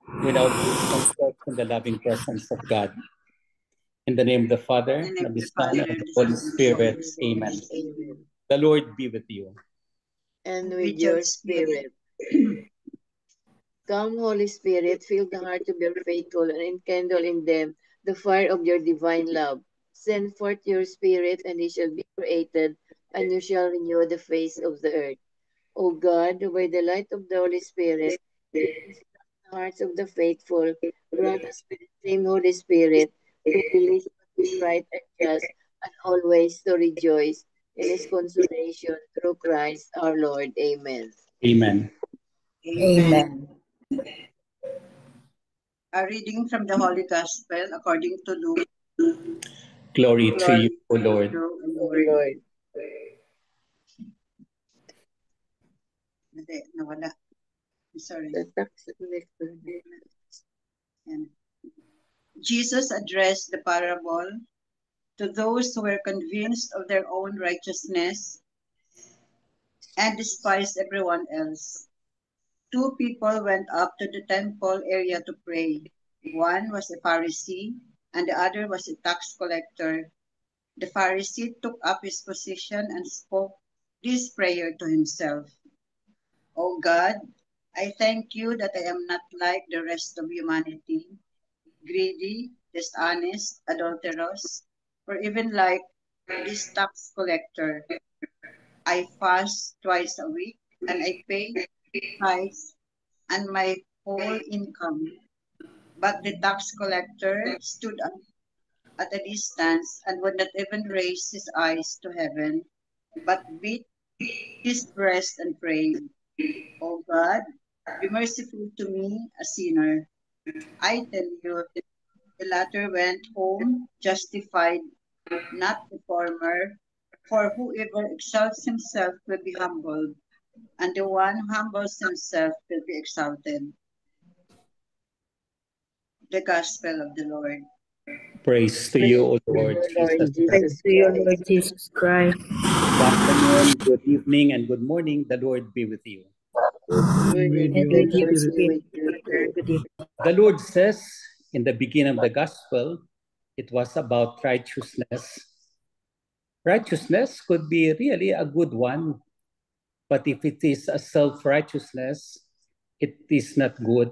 We now give ourselves in the loving presence of God. In the name of the Father, In the and name of of the the Son, Father, and of and the the Holy Son, and the Holy Spirit. Amen. Spirit. Amen. The Lord be with you. And with With your your spirit. spirit. Come, Holy Spirit, fill the heart of your faithful and enkindle in them the fire of your divine love. Send forth your spirit, and it shall be created, and you shall renew the face of the earth. O God, by the light of the Holy Spirit, instruct the hearts of the faithful, grant us with the same Holy Spirit to believe what is right and just, and always to rejoice in his consolation through Christ our Lord. Amen. Amen. Amen. A reading from the Holy Gospel according to Luke. Glory to you, O Glory Lord. to you, O O Lord. Lord. Hindi, nawala. Sorry. The tax collector. Yan. Jesus addressed the parable to those who were convinced of their own righteousness and despised everyone else. Two people went up to the temple area to pray. One was a Pharisee, and the other was a tax collector. The Pharisee took up his position and spoke this prayer to himself: O God, I thank you that I am not like the rest of humanity, greedy, dishonest, adulterous, or even like this tax collector. I fast twice a week, and I pay tithes and my whole income. But the tax collector stood up at a distance and would not even raise his eyes to heaven, but beat his breast and prayed, O God, be merciful to me, a sinner. I tell you, the latter went home justified, not the former. For whoever exalts himself will be humbled, and the one who humbles himself will be exalted. The Gospel of the Lord. Praise to you, O Lord O Jesus Lord Christ. Jesus Praise to you, Christ. Lord Jesus Christ. Good afternoon, good evening, and good morning. The Lord be with you. With And the with your Lord be spirit. with you. Good evening. The Lord says in the beginning of the Gospel, it was about righteousness. Righteousness could be really a good one, but if it is a self-righteousness, it is not good.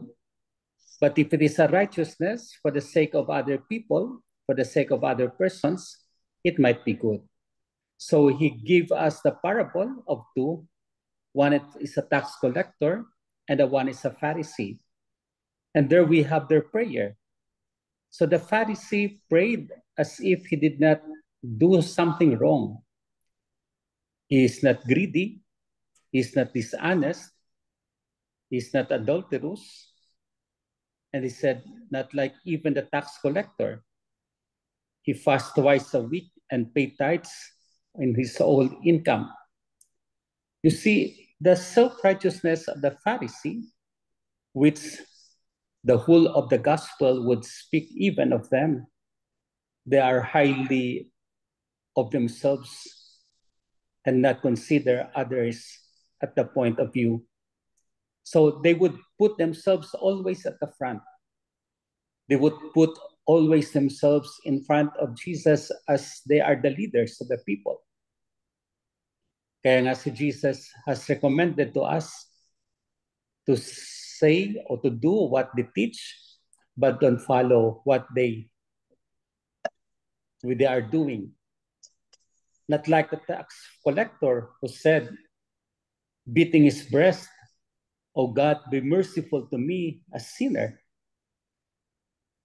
But if it is a righteousness for the sake of other people, for the sake of other persons, it might be good. So he gave us the parable of two. One is a tax collector, and the one is a Pharisee. And there we have their prayer. So the Pharisee prayed as if he did not do something wrong. He is not greedy, he is not dishonest, he is not adulterous, and he said, not like even the tax collector. He fasts twice a week and pays tithes in his own income. You see, the self-righteousness of the Pharisee, which the whole of the gospel would speak even of them, they are highly of themselves and not consider others at the point of view. So they would put themselves always at the front. They would put always themselves in front of Jesus as they are the leaders of the people. Kaya nga si Jesus has recommended to us to say or to do what they teach, but don't follow what they are doing. Not like the tax collector who said, beating his breast, "O God, be merciful to me, a sinner."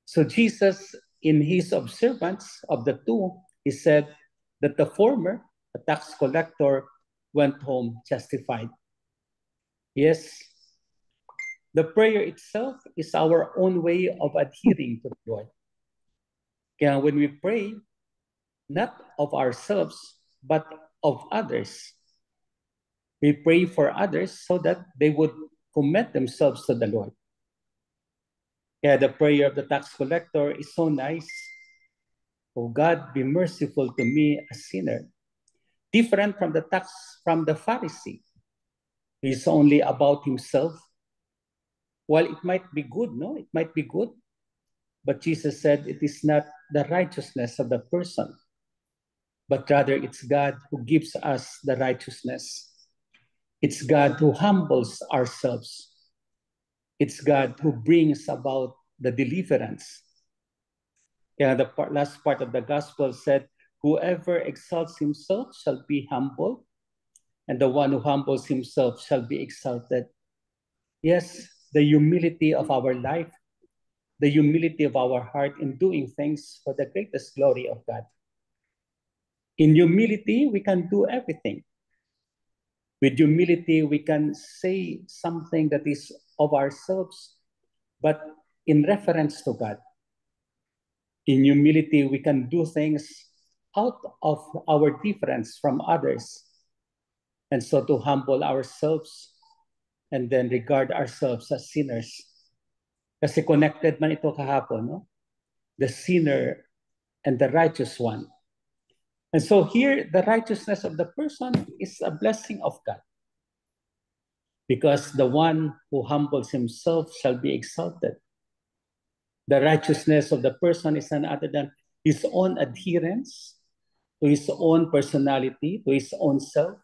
So Jesus, in his observance of the two, he said that the former, the tax collector, went home justified. Yes, the prayer itself is our own way of adhering to the Lord. Kaya when we pray, not of ourselves, but of others, we pray for others so that they would commit themselves to the Lord. Kaya the prayer of the tax collector is so nice. "Oh God, be merciful to me, a sinner." Different from the Pharisee. He's only about himself. While it might be good, no? It might be good. But Jesus said it is not the righteousness of the person, but rather it's God who gives us the righteousness. It's God who humbles ourselves. It's God who brings about the deliverance. Yeah, the last part of the gospel said, whoever exalts himself shall be humbled, and the one who humbles himself shall be exalted. Yes, the humility of our life, the humility of our heart in doing things for the greatest glory of God. In humility, we can do everything. With humility, we can say something that is of ourselves, but in reference to God. In humility, we can do things out of our difference from others. And so to humble ourselves and then regard ourselves as sinners. Kasi connected man ito kahapon, no? The sinner and the righteous one. And so here, the righteousness of the person is a blessing of God. Because the one who humbles himself shall be exalted. The righteousness of the person is none other than his own adherence to his own personality, to his own self,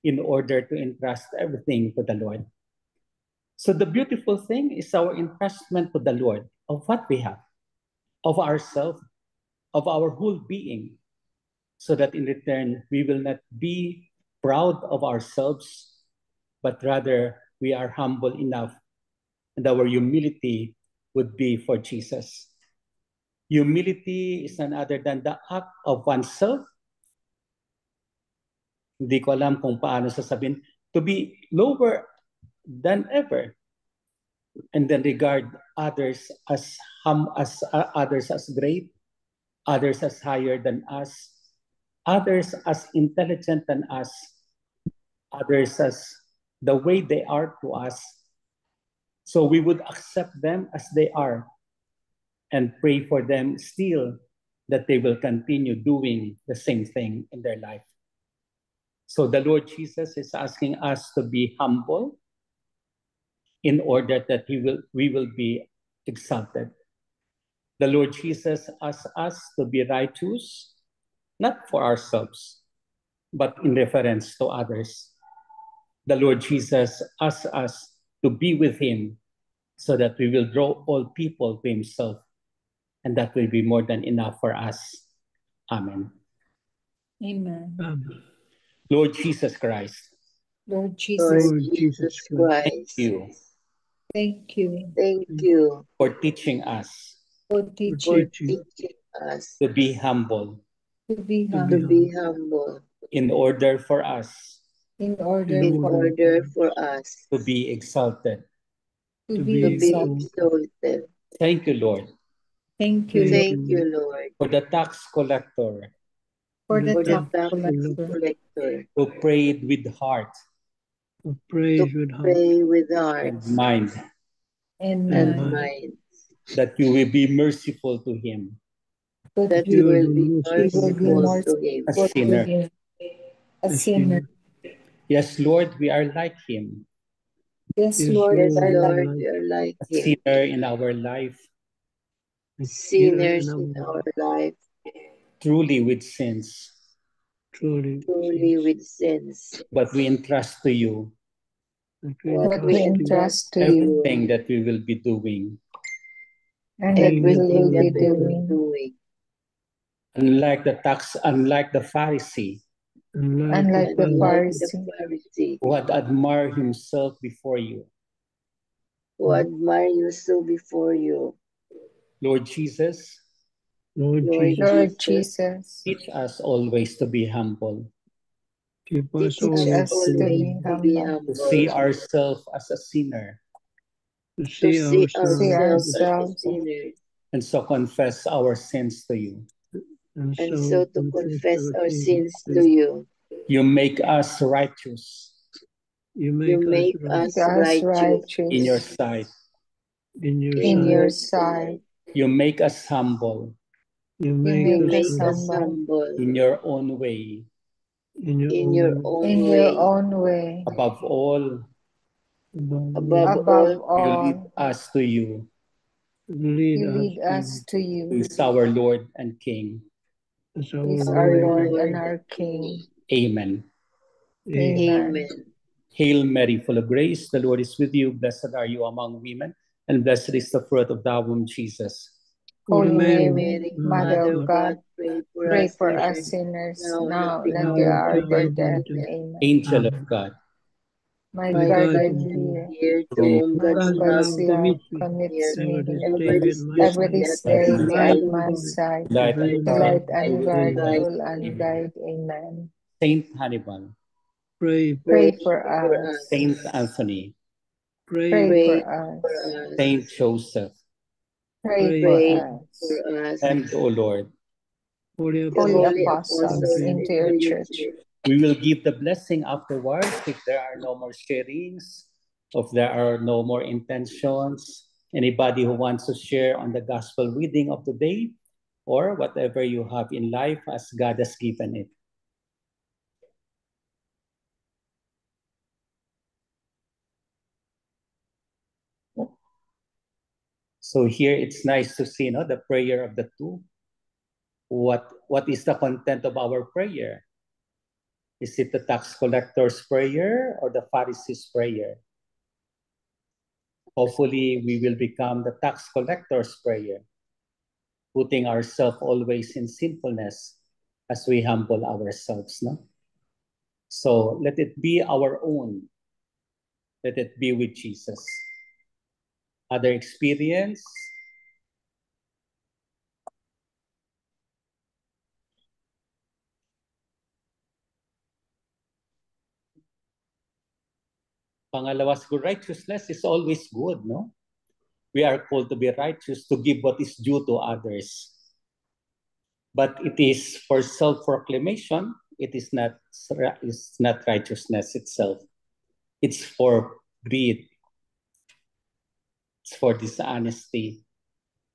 in order to entrust everything to the Lord. So the beautiful thing is our entrustment to the Lord of what we have, of ourselves, of our whole being, so that in return we will not be proud of ourselves, but rather we are humble enough, and our humility would be for Jesus. Humility is none other than the act of oneself. Hindi ko alam kung paano sasabihin, to be lower than ever, and then regard others as others as great, others as higher than us, others as intelligent than us, others as the way they are to us. So we would accept them as they are and pray for them still that they will continue doing the same thing in their life. So the Lord Jesus is asking us to be humble in order that we will be exalted. The Lord Jesus asks us to be righteous, not for ourselves, but in reference to others. The Lord Jesus asks us to be with him so that we will draw all people to himself, and that will be more than enough for us. Amen. Amen. Lord Jesus Christ, Lord Jesus, Lord Jesus Christ, thank you thank you thank you for teaching us for for teaching teaching us to be humble to be to humble be humble in order for us in order in for order for us to be exalted. to to be be exalted. exalted. Thank you, Lord, Thank you, Lord, Thank you, Lord, for the tax collector for the for the tax tax collector collector who prayed with heart to pray with heart and mind, and and mind, mind, that you will be merciful to him, that you you will be will be merciful more to him, a to sinner. him, a sinner. Yes, Lord, we are like him, Yes, Lord, Yes, we are like Lord, we are like a him, sinner in our life, sinners in our life, truly with sins. truly with sins. But we entrust to you What but we we entrust entrust to to you, you, everything that we will be doing. and that we everything will that be we will be doing. doing. Unlike the Pharisee, Unlike the Unlike the Pharisee Pharisee, who had admired himself before you, who admire you so before you, Lord Jesus, Lord Lord Jesus, Jesus, teach us always to be humble, teach teach us us to always be to be humble, to see humble, ourselves as a sinner, to see see ourselves as a ourselves, sinner, and so confess our sins to you. and so to confess our sins to you. You make us righteous You make us make us righteous in your righteous sight. in in your your sight. sight. You make us humble You You make make us us humble humble in your own way. in your own in your way. own way. Above all, Above above You all, lead all, us to you, lead you us lead us to who you, is our Lord and King. as who our is our Lord. Lord and our King. Amen. Amen. Amen. Hail Mary, full of grace, the Lord is with you. Blessed are you among women, and blessed is the fruit of thy womb, Jesus. Holy Holy Mary, Mary, Mother Mother of of God, God, pray for pray us for sinners, us now and Now at the and now hour at of the and our at the hour death. of hour our of our death. Amen. death. Amen. Angel of Amen. God, My My guardian guardian dear, Dear to whom whom God's God's love love commits me, commits never me to stay every at my every side, stay to at guide and my guard, side, to light lead to and light guide and and guard guide. all and Amen. guide. Amen. Saint Hannibal, Pray, Pray for us. Saint Anthony, pray, Pray for us. Saint Joseph, Pray pray for for us. and O Lord, holy Holy apostles apostles into your into church. your church. we will give the blessing afterwards if there are no more sharings, if there are no more intentions. Anybody who wants to share on the gospel reading of the day or whatever you have in life as God has given it. So here it's nice to see, the prayer of the two. What is the content of our prayer? Is it the tax collector's prayer or the Pharisee's prayer? Hopefully, we will become the tax collector's prayer, putting ourselves always in sinfulness as we humble ourselves. No? So let it be our own. Let it be with Jesus. Other experience? Pangalawa, siguro, righteousness is always good, no? We are called to be righteous, to give what is due to others. But it is for self-proclamation. It is not righteousness itself. It's for greed. It's for dishonesty.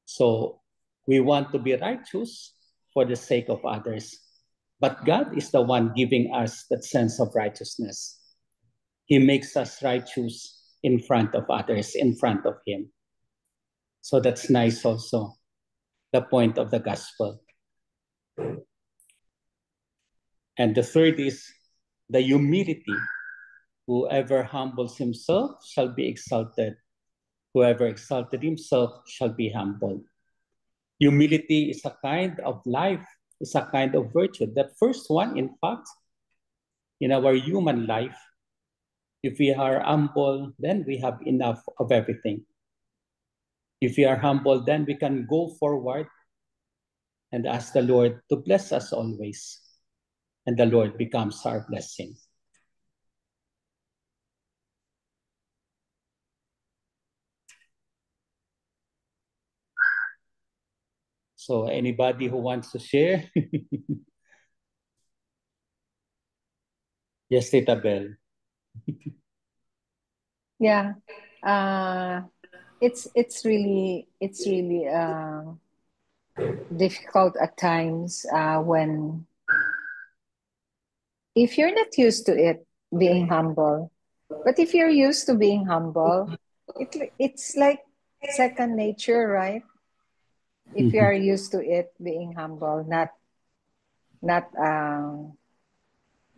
So we want to be righteous for the sake of others. But God is the one giving us that sense of righteousness. He makes us righteous in front of others, in front of Him. So that's nice also, the point of the gospel. And the third is the humility. Whoever humbles himself shall be exalted. Whoever exalted himself shall be humbled. Humility is a kind of life, is a kind of virtue. That first one, in fact, in our human life, if we are humble, then we have enough of everything. If we are humble, then we can go forward and ask the Lord to bless us always. And the Lord becomes our blessing. So anybody who wants to share? Yes, Tita Bell. Yeah. It's really difficult at times when if you're not used to it being humble. But if you're used to being humble, it's like second nature, right? If you are used to it being humble, not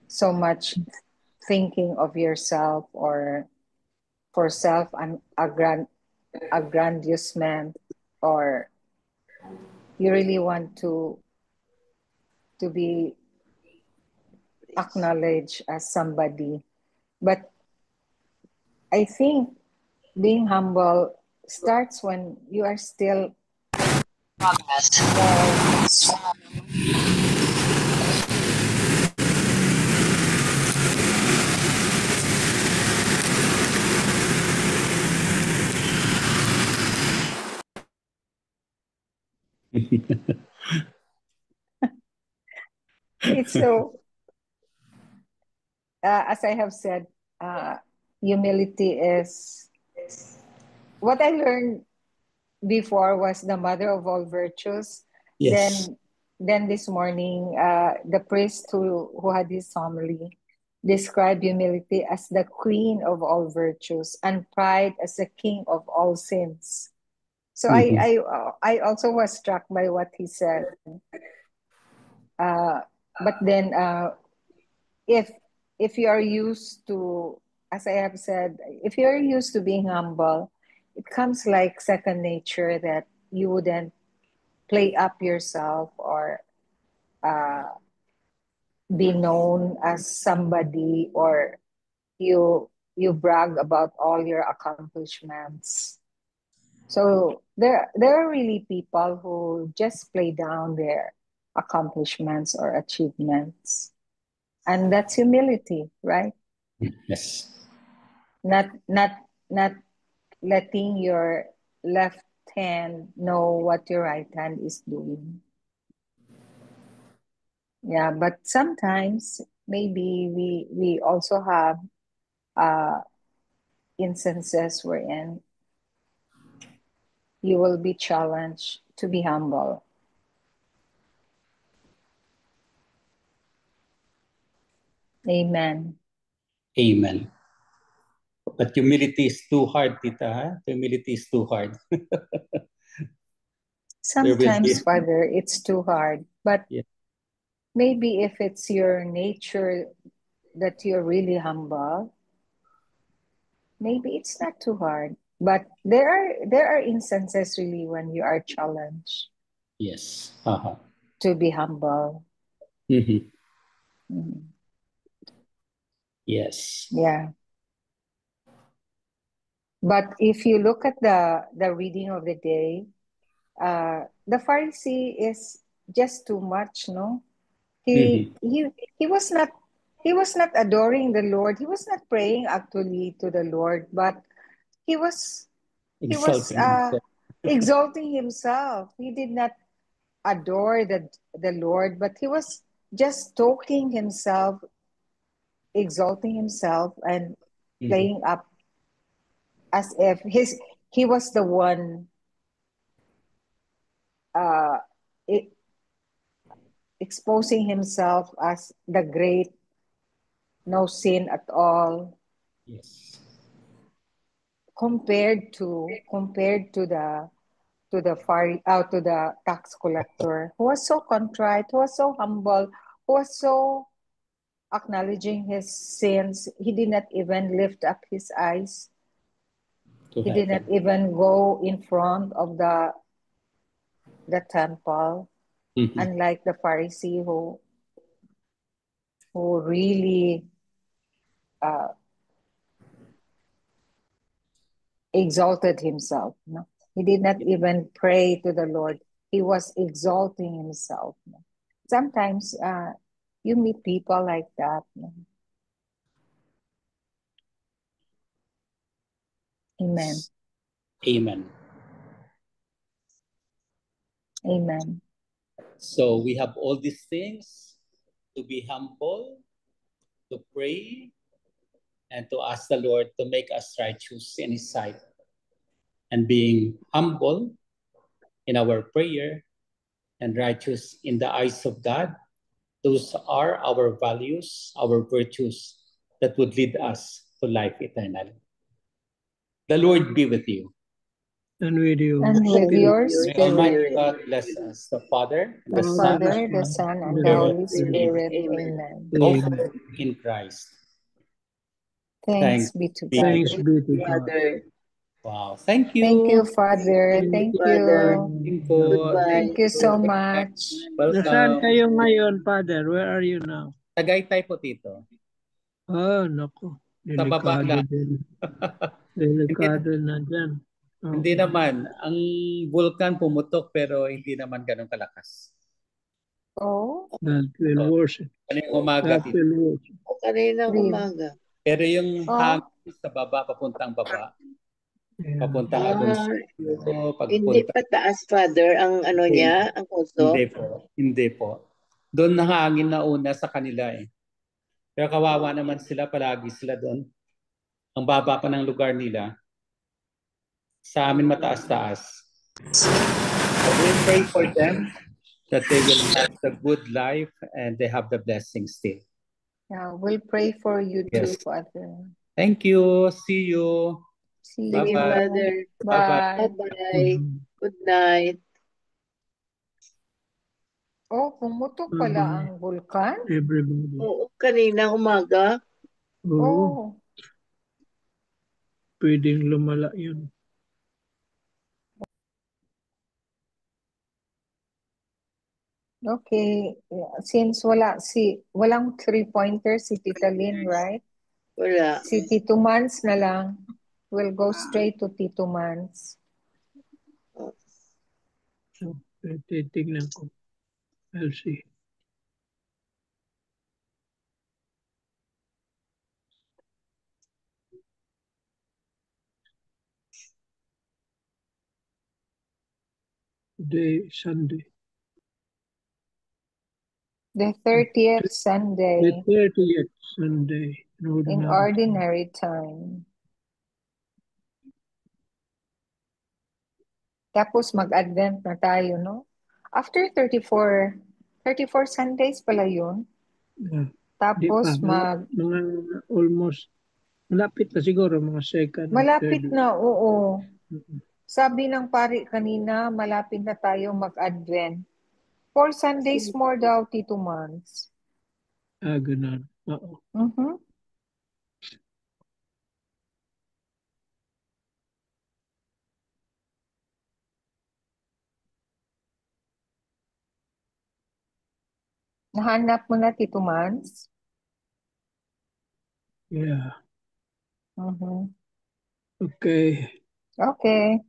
so much thinking of yourself or for self and aggrandizement, or you really want to be acknowledged as somebody. But I think being humble starts when you are still small. It's so, as I have said, humility is what I learned before was the mother of all virtues. Yes. Then this morning, the priest who had his homily describe humility as the queen of all virtues and pride as the king of all sins. So I also was struck by what he said. But then if you are used to, as I have said, if you're used to being humble, it comes like second nature that you wouldn't play up yourself or be known as somebody, or you brag about all your accomplishments. So there are really people who just play down their accomplishments or achievements, and that's humility, right? Yes. Not letting your left hand know what your right hand is doing. Yeah, but sometimes maybe we also have instances wherein you will be challenged to be humble. Amen. Amen. But humility is too hard, Tita. Huh? Humility is too hard. Sometimes, Father, it's too hard. But yeah. maybe if it's your nature that you're really humble, maybe it's not too hard. But there are instances really when you are challenged. Yes. To be humble. Yes. Yeah. But if you look at the reading of the day, the Pharisee is just too much, no? He was not adoring the Lord. He was not praying actually to the Lord, but he was exalting himself. He did not adore the Lord, but he was just talking himself, exalting himself, and playing up as if he was the one exposing himself as the great, no sin at all. Yes. Compared to the tax collector, who was so contrite, who was so humble, who was so acknowledging his sins. He did not even lift up his eyes. He did not even go in front of the temple, unlike the Pharisee who really exalted himself. No? He did not even pray to the Lord. He was exalting himself. No? Sometimes you meet people like that. No? Amen. Amen. Amen. So we have all these things: to be humble, to pray, and to ask the Lord to make us righteous in His sight. And being humble in our prayer and righteous in the eyes of God, those are our values, our virtues that would lead us to life eternal. The Lord be with you. And with you. And with your May Almighty spirit. God bless us, the Father, the Father, the Son, and the Holy Spirit. Amen. Amen. In Christ. Thanks be to God. Thanks be to God. Wow. Thank you. Thank you, Father. Thank you. Goodbye. Thank you so much. Nasaan kayo ngayon, Father? Where are you now? Tagaytay po, Tito. Oh, naku. Sa baba lang. Delikado na dyan. Oh. Hindi naman. Ang vulkan pumutok pero hindi naman ganun kalakas. Oh? That will worsen. Kaninang umaga, Tito. Kaninang umaga. Pero yung hangin sa baba, papuntang baba. Papuntang Agoncillo, Hindi pa taas, Father, ang ano niya, ang puso? Hindi po. Doon nahangin na una sa kanila eh. Pero kawawa naman sila, palagi sila doon. Ang baba pa ng lugar nila. Sa amin mataas-taas. So we pray for them that they will have the good life and they have the blessing still. Yeah, we'll pray for you too, Yes. Father. Thank you. See you. See Sige, you. Bye-bye. Father. Bye-bye. Bye. Bye-bye. Good night. Oh, pumutok pala Bye-bye. ang vulkan. Everybody. Oo, kanina umaga. Oo, Oh, pwedeng lumala yun. okay. Yeah, since walang three-pointer si Tita Lynn, right? Wala. Si Tito Mans na lang. We'll go straight to Tito Mans. So, titignan ko. I'll see. Today, Sunday. The 30th The Sunday 30th Sunday. in ordinary time. Tapos mag-Advent na tayo, no? After 34 Sundays pala yun. Yeah. Di Tapos pa, mga almost, malapit na siguro, mga second or malapit third. na, oo. Mm-mm. Sabi ng pari kanina, malapit na tayo mag-Advent. 4 Sundays more daw, Tito Mans. Ganun. Oo. Mhm. Nahanap mo na, Tito Mans? Yeah. Mhm. Okay. Okay.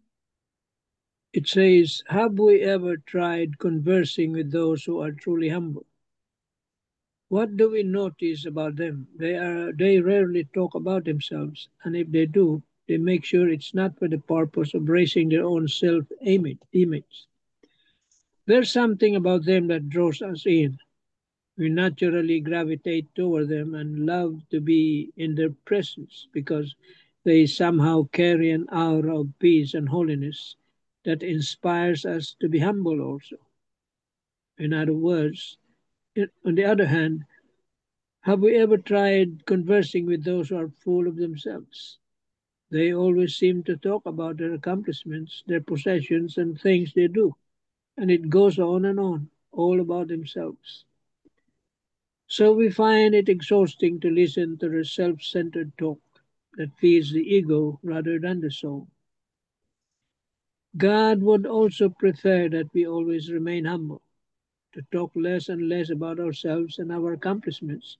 It says, have we ever tried conversing with those who are truly humble? What do we notice about them? They rarely talk about themselves, and if they do, they make sure it's not for the purpose of raising their own self image. There's something about them that draws us in. We naturally gravitate toward them and love to be in their presence because they somehow carry an aura of peace and holiness that inspires us to be humble also. In other words, on the other hand, have we ever tried conversing with those who are full of themselves? They always seem to talk about their accomplishments, their possessions, and things they do, and it goes on, all about themselves. So we find it exhausting to listen to their self centered talk that feeds the ego rather than the soul. God would also prefer that we always remain humble, to talk less and less about ourselves and our accomplishments.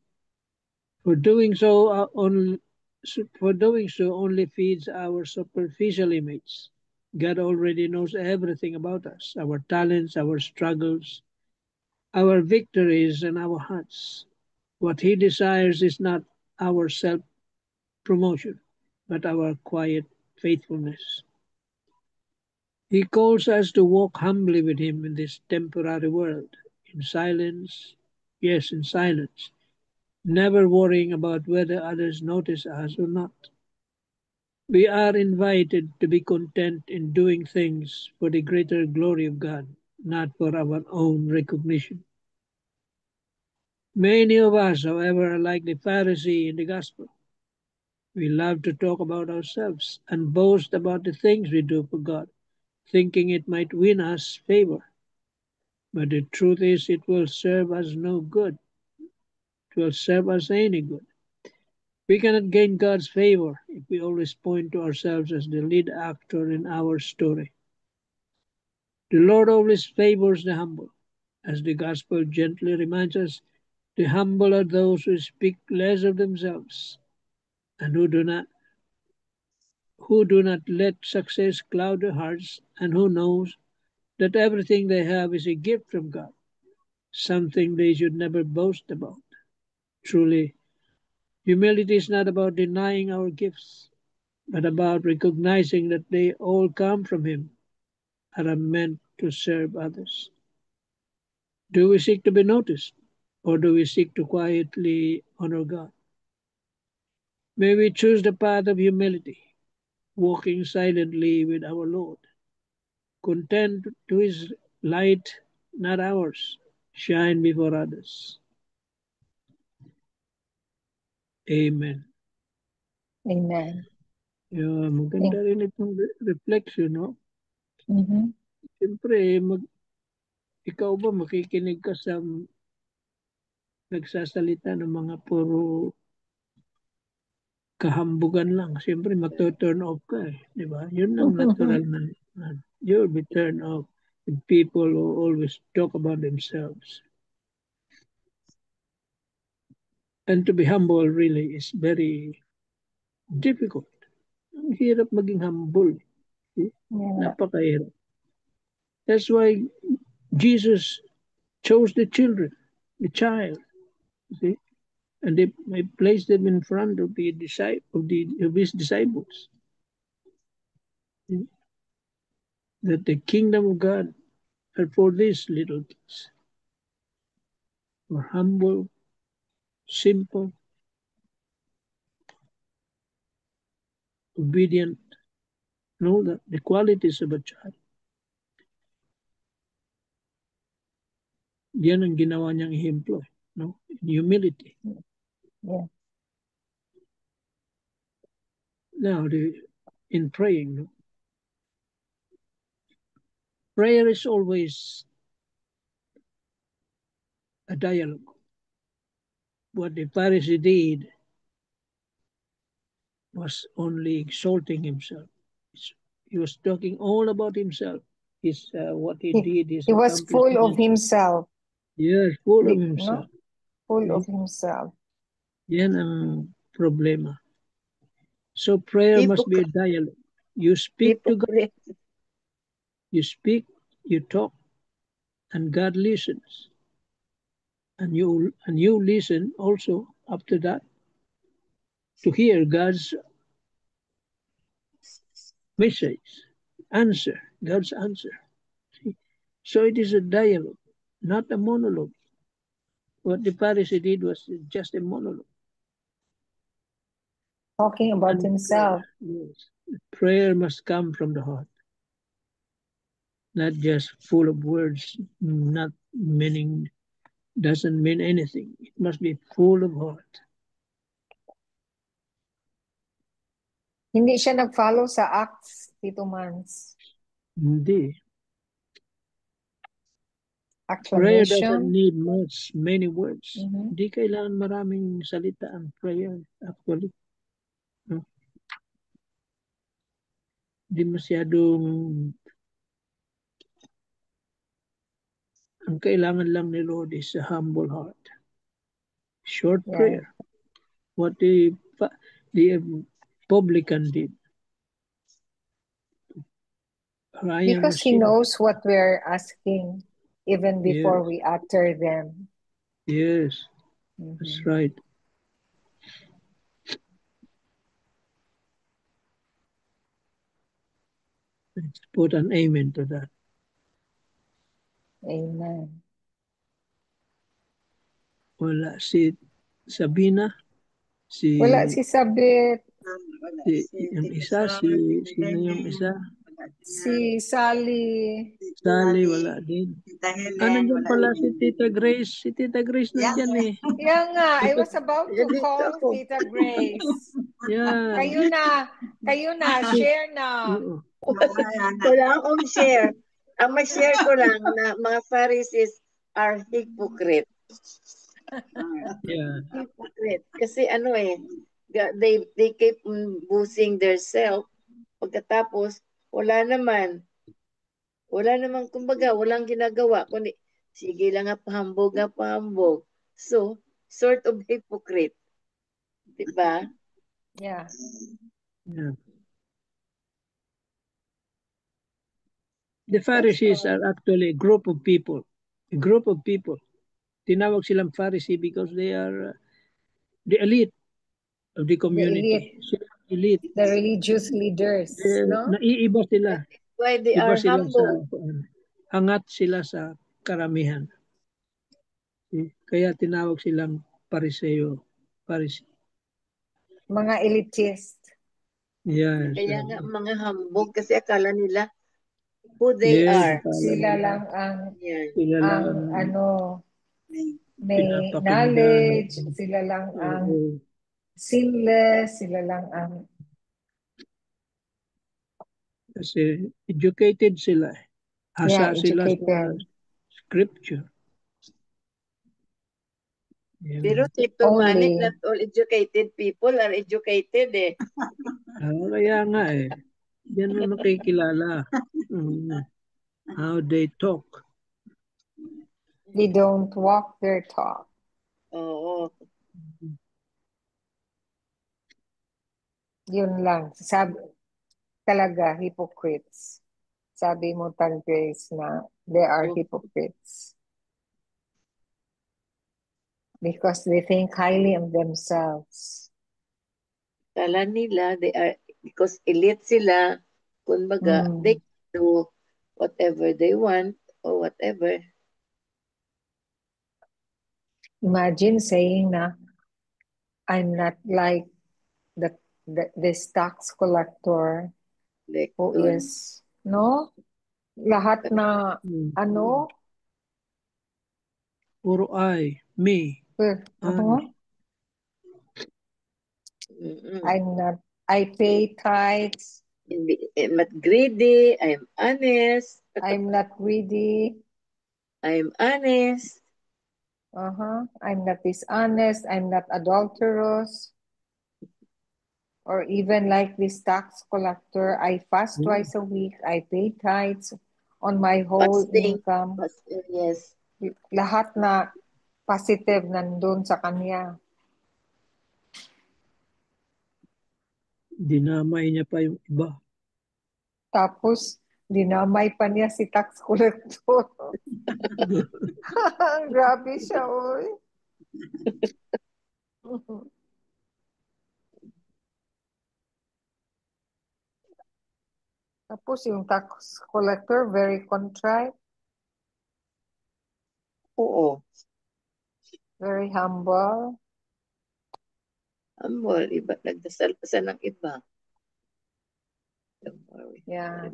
For doing so, only feeds our superficial image. God already knows everything about us, our talents, our struggles, our victories, and our hearts. What He desires is not our self promotion, but our quiet faithfulness. He calls us to walk humbly with Him in this temporary world, in silence, yes, in silence, never worrying about whether others notice us or not. We are invited to be content in doing things for the greater glory of God, not for our own recognition. Many of us, however, are like the Pharisee in the Gospel. We love to talk about ourselves and boast about the things we do for God, thinking it might win us favor. But the truth is, it will serve us no good. It will serve us any good. We cannot gain God's favor if we always point to ourselves as the lead actor in our story. The Lord always favors the humble. As the gospel gently reminds us, the humble are those who speak less of themselves and who do not let success cloud their hearts, and who knows that everything they have is a gift from God, something they should never boast about. Truly, humility is not about denying our gifts, but about recognizing that they all come from Him and are meant to serve others. Do we seek to be noticed, or do we seek to quietly honor God? May we choose the path of humility, walking silently with our Lord, content to His light, not ours, shine before others. Amen. Amen. Yeah, maganda rin itong reflection, no? Mhm. Siyempre, ikaw ba makikinig ka sa nagsasalita ng mga puro kahambugan lang? Siyempre, magto-turn off ka eh. Di ba? Yun ang natural na. You'll be turned off with people who always talk about themselves. And to be humble really is very difficult. Ang hirap maging humble. Yeah. Napakahirap. That's why Jesus chose the children, the child, see, and they placed them in front of the of his disciples. See? That the kingdom of God are for these little kids, who are humble, simple, obedient, and all that, the qualities of a child. Yan ang ginawa niyang ehemplo, no? In humility. Yeah. Now, in praying, no? Prayer is always a dialogue. What the Pharisee did was only exalting himself. He was talking all about himself. What he did, his He was full of accomplishment. himself. Yes, full of No? himself. Full of himself. Yan ang problema. So prayer must be a dialogue. You speak to God. You speak, you talk, and God listens. And you listen also after that to hear God's message, answer, God's answer. See? So it is a dialogue, not a monologue. What the Pharisee did was just a monologue. Talking about And himself. yes, prayer must come from the heart, not just full of words, not meaning, doesn't mean anything. It must be full of heart. Hindi siya nag-follow sa Acts, Tito Mans. Hindi. Prayer doesn't Acclamation. need many words. Mhm. Hindi kailangan maraming salita ang prayer, actually. No? Hindi masyadong, ang kailangan lang ni Lord is a humble heart. Short Yeah. prayer. What the publican did. Because he knows what we're asking even before we utter them. Yes, that's right. Let's put an amen to that. Amen. Wala si Sabina, Wala si Sabit. yung isa, sino yung isa? Si Sally. Sally, wala din. Nandiyan pala si Tita Grace. Si Tita Grace nandiyan eh. Yeah nga, I was about to call Tita Grace. Yeah. Kayo na, share na. Wala akong share. Ang ma-share ko lang na mga Pharisees are hypocrite. Yeah. Hypocrite. Kasi they keep boosting their self. Pagkatapos, wala naman, kumbaga, walang ginagawa. Kundi, sige lang nga pahambog. So, sort of hypocrite. Diba? Yeah. Yeah. The Pharisees are actually a group of people. A group of people. Tinawag silang Pharisee because they are the elite of the community. Elite. The religious leaders. No? Naiiba sila. Why they Iba are sila humble. angat sila sa karamihan. Kaya tinawag silang Pharisee. Mga elitist. Yes. Kaya nga mga hambog kasi akala nila who they are. Sila lang ang may pinapakinggan. knowledge. Sila lang ang sinless, sila lang ang Kasi educated sila. Hasa sila sa educated. scripture. Yan. Pero Tito Manny, Only. not all educated people are educated eh. Kaya nga eh. Yan ang nakikilala. How they talk. They don't walk their talk. Oo. Yun lang. Sabi, talaga, hypocrites. Sabi mo, Tag Grace, na they are hypocrites. Because they think highly of themselves. Kala nila, they are, because elite sila, kumbaga, they do whatever they want or whatever. Imagine saying na, I'm not like this tax collector who is, no? Lahat na, ano? Puro I, me. I'm not, I pay tithes. I'm not greedy, I'm honest. I'm not greedy. I'm honest. I'm not dishonest. I'm not adulterous. Or even like this tax collector, I fast twice a week. I pay tithes on my whole income. Yes. Lahat na positive nandun sa kanya. Dinamay niya pa yung iba. Tapos, dinamay pa niya si tax collector. Grabe siya, oy. Tapos yung tax collector, very contrite. Oo. Very humble. Humble. Iba, nagdasal pa sa ng iba. Don't worry. Yeah.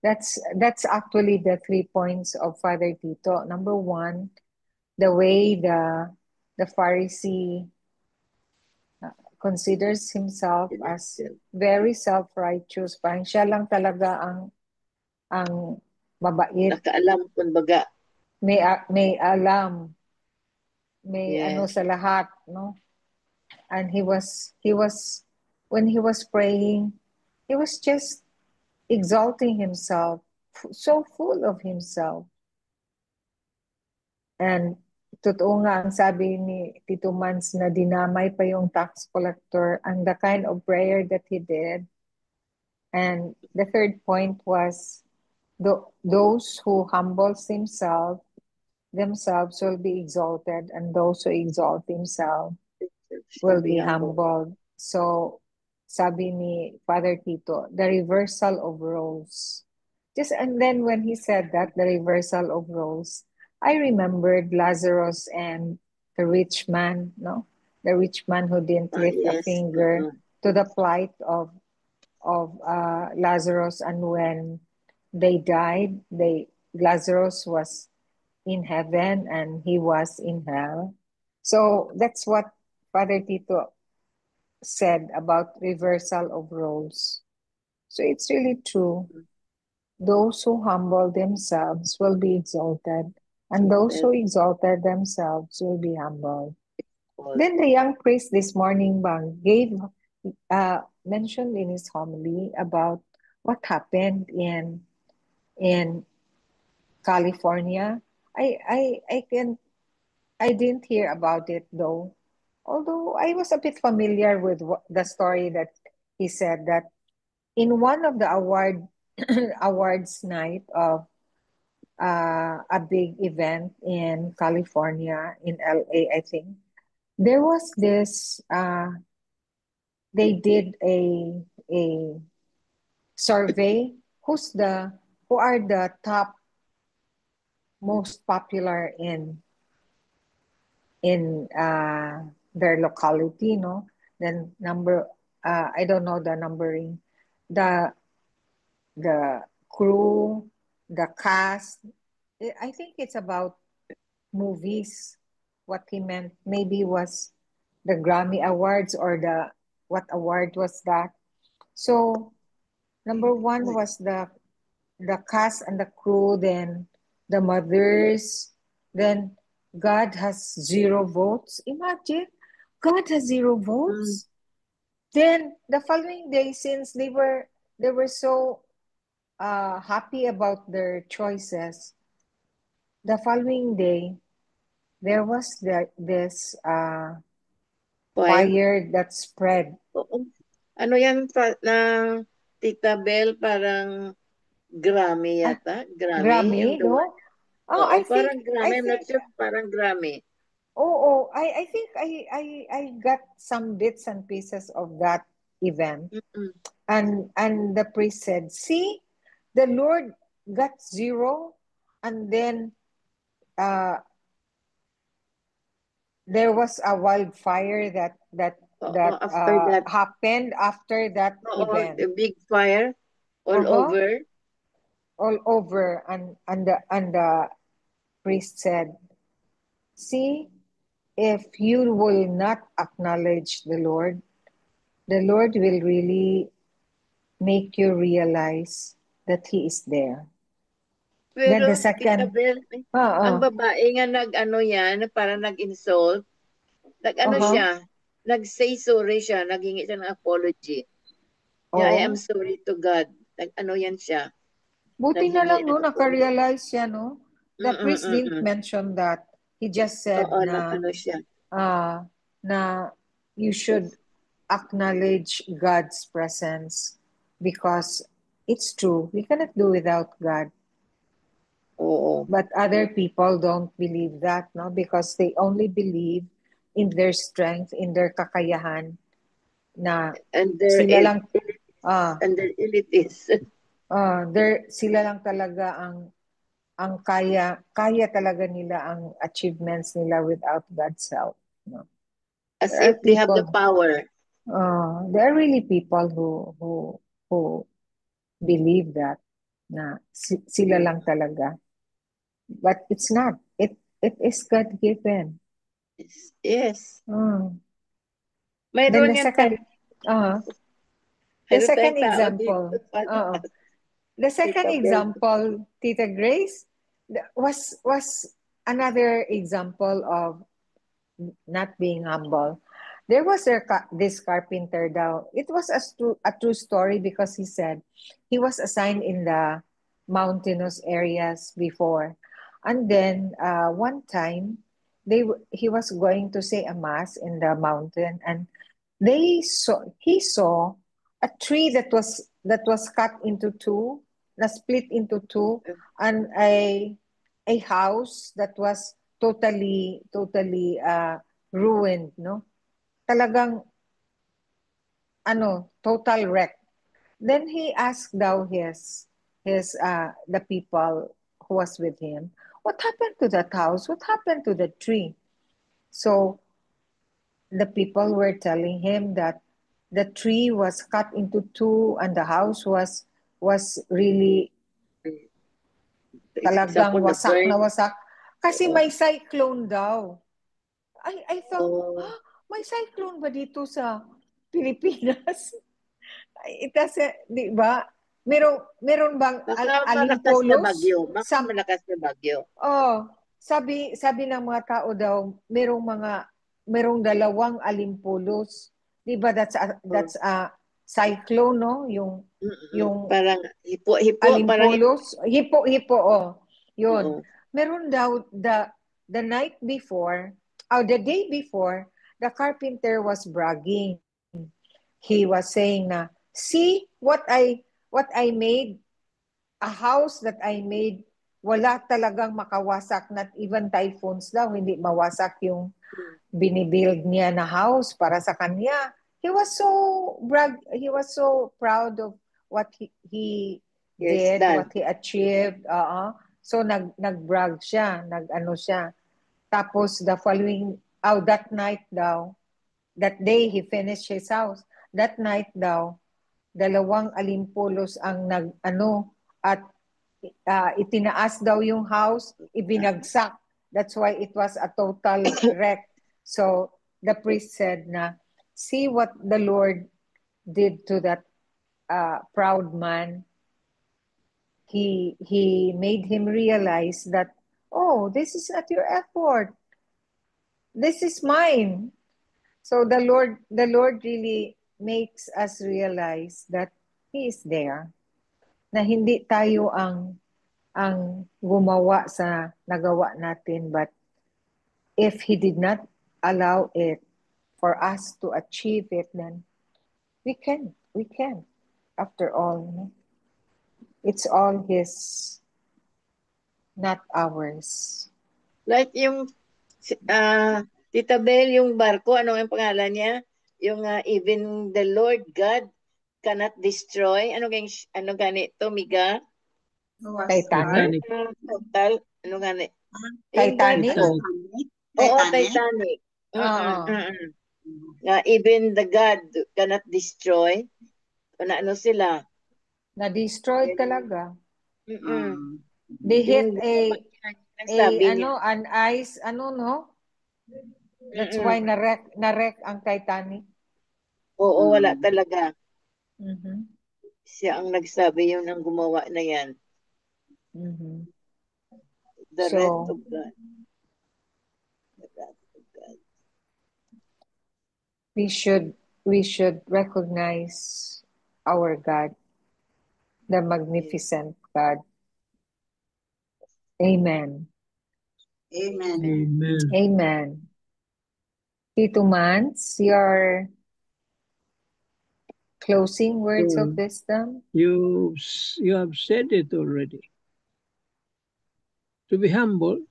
That's actually the 3 points of Father Tito. Number one, the way the Pharisee considers himself as very self-righteous. Parang siya lang talaga ang mabait. Nakaalam, kumbaga. May alam. May Yes. ano sa lahat, no? And he was when he was praying, he was just exalting himself, so full of himself. And totoo nga ang sabi ni Tito Mans na dinamay pa yung tax collector and the kind of prayer that he did. And the third point was those who humbles themselves will be exalted, and those who exalt themselves will be humbled. So, sabi ni Father Tito, the reversal of roles. And then when he said that, the reversal of roles, I remembered Lazarus and the rich man, no? The rich man who didn't lift a finger to the plight of Lazarus, and when they died, Lazarus was in heaven and he was in hell. So that's what Father Tito said about reversal of roles. So it's really true. Those who humble themselves will be exalted, and those who exalted themselves will be humbled. Then the young priest this morning, Bang, mentioned in his homily about what happened in California. I didn't hear about it though. Although I was a bit familiar with the story that he said that in one of the awards night of a big event in California, in LA, I think, there was this, they did a survey, who are the top most popular in their locality, no? Then I don't know the numbering, the crew, the cast. I think it's about movies. What he meant maybe was Grammy Awards, or what award was that? So number one was the cast and the crew, then the mothers, then God has 0 votes. Imagine, God has 0 votes. Then the following day, since they were so happy about their choices, the following day there was this Fire? fire that spread. Oo. Ano yan na Tita Bel, parang Grammy yata? Grammy? Yung Grammy, the one? no? Oh, Oo, parang Grammy. I'm not sure, parang Grammy. I think I got some bits and pieces of that event. And the priest said, see, the Lord got 0, and then there was a wildfire that After that. happened after that event. The big fire all over. All over, and the priest said, see, if you will not acknowledge the Lord will really make you realize that He is there. Then Pero, the second, Tita Bel, ang babae nga nag-ano yan, parang nag-insult, nag-ano siya, nag-say sorry siya, naghingi siya ng apology. Yeah, I am sorry to God. Nag-ano yan siya. Buti na lang, no, naka-realize siya, no? The priest didn't mention that. He just said na you should acknowledge God's presence because it's true. We cannot do without God. But other people don't believe that, no? Because they only believe in their strength, in their kakayahan, na sila lang and their elites. Sila lang talaga ang kaya talaga nila ang achievements nila without God's help, no? As if they have the power. There are really people who believe that na sila lang talaga. But it's not. It is God-given. Yes. Then the second example. The second example, Tita Grace, was another example of not being humble. There was this carpenter daw. It was a true story because he said he was assigned in the mountainous areas before. And then one time, he was going to say a mass in the mountain, and he saw a tree that was cut into two, split into two, and a house that was totally ruined, no? Talagang total wreck. Then he asked daw the people who was with him, what happened to that house? What happened to the tree? So the people were telling him that the tree was cut into two and the house was really talagang wasak na wasak kasi may cyclone daw. I thought, may cyclone ba dito sa Pilipinas? Di ba? Meron bang alimpolos? Baka malakas na bagyo. Sabi ng mga tao daw, merong 2 alimpolos. Di ba that's a cyclone, no? Yung parang hipo alimpolos, hipo yun. Meron daw the night before, the day before, the carpenter was bragging. He was saying na, see what I made, a house that I made, wala talagang makawasak, not even typhoons daw, hindi mawasak yung binibuild niya na house para sa kanya. He was so proud of what he did, what he achieved. So nag-brag siya, nag-ano siya. Tapos the following, that night daw, that day he finished his house. That night daw, 2 alimpolos ang at itinaas daw yung house, ibinagsak. That's why it was a total wreck. So the priest said na, see what the Lord did to that proud man. He made him realize that, oh, this is not your effort. This is mine. So the Lord really makes us realize that He is there. Na hindi tayo ang gumawa sa nagawa natin, but if He did not allow it for us to achieve it, then we can. After all, it's all His, not ours. Like yung Tita Bel, yung barko, ano yung pangalan niya? Yung even the Lord God cannot destroy. Ano ganito, Miga? Titanic? Total, ano ganito? Titanic? Oo, Titanic. Even the God cannot destroy. Ano sila? Na-destroyed talaga. They hit an ice, no? That's why na-wreck ang Titanic. Oo, wala talaga. Mm-hmm. Siya ang nagsabi, yun ang gumawa na yan. Mm-hmm. The wrath of God. We should recognize our God, the magnificent God. Amen. Amen. Amen. Amen. Tito Mans, your closing words of wisdom? You have said it already. To be humble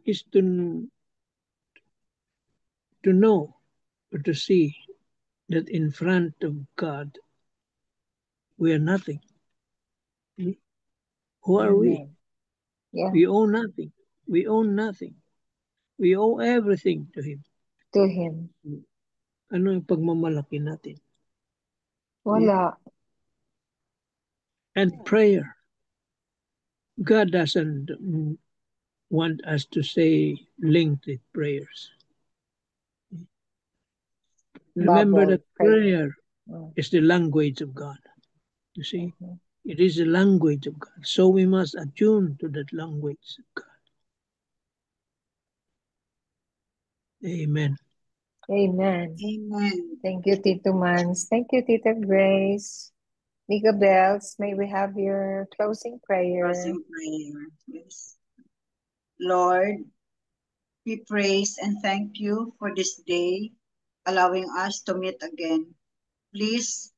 is to know or to see that in front of God we are nothing. Who are we? Yeah. We owe nothing. We own nothing. We owe everything to Him. To Him. Ano yung pagmamalaki natin? Wala. And prayer. God doesn't want us to say lengthy prayers. Remember that prayer is the language of God. You see, it is the language of God. So we must attune to that language of God. Amen. Amen. Amen. Thank you, Tito Mans. Thank you, Tita Grace. Miga Bells, may we have your closing prayer? Closing prayer. Yes. Lord, we praise and thank you for this day, allowing us to meet again. Please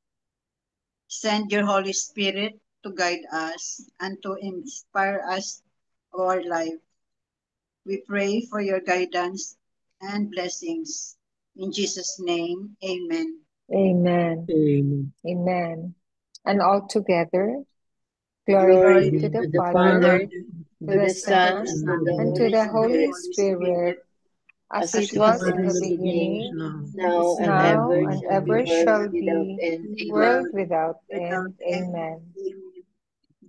send your Holy Spirit to guide us and to inspire us our life. We pray for your guidance and blessings. In Jesus' name, amen. Amen. Amen. Amen. And all together, Glory glory to the Father, Father, to the Son, and to the Holy Spirit, as it was in the beginning, now is now, and and ever shall without be, end. world Amen. without end. Amen. In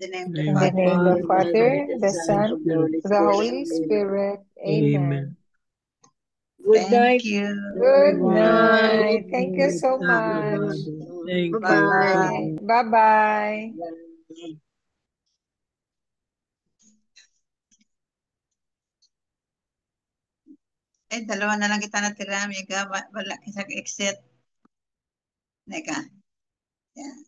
the name of the In In the name of Father, the Father, the the Son, Son, of the Holy the Holy Spirit. Spirit. Amen. Amen. Good night. Thank you. Good Night. night. Thank you so much. Thank you. Bye-bye. Bye-bye. Dalawa na lang kita natira, Mega. Wala kita exit. Neka. Yan.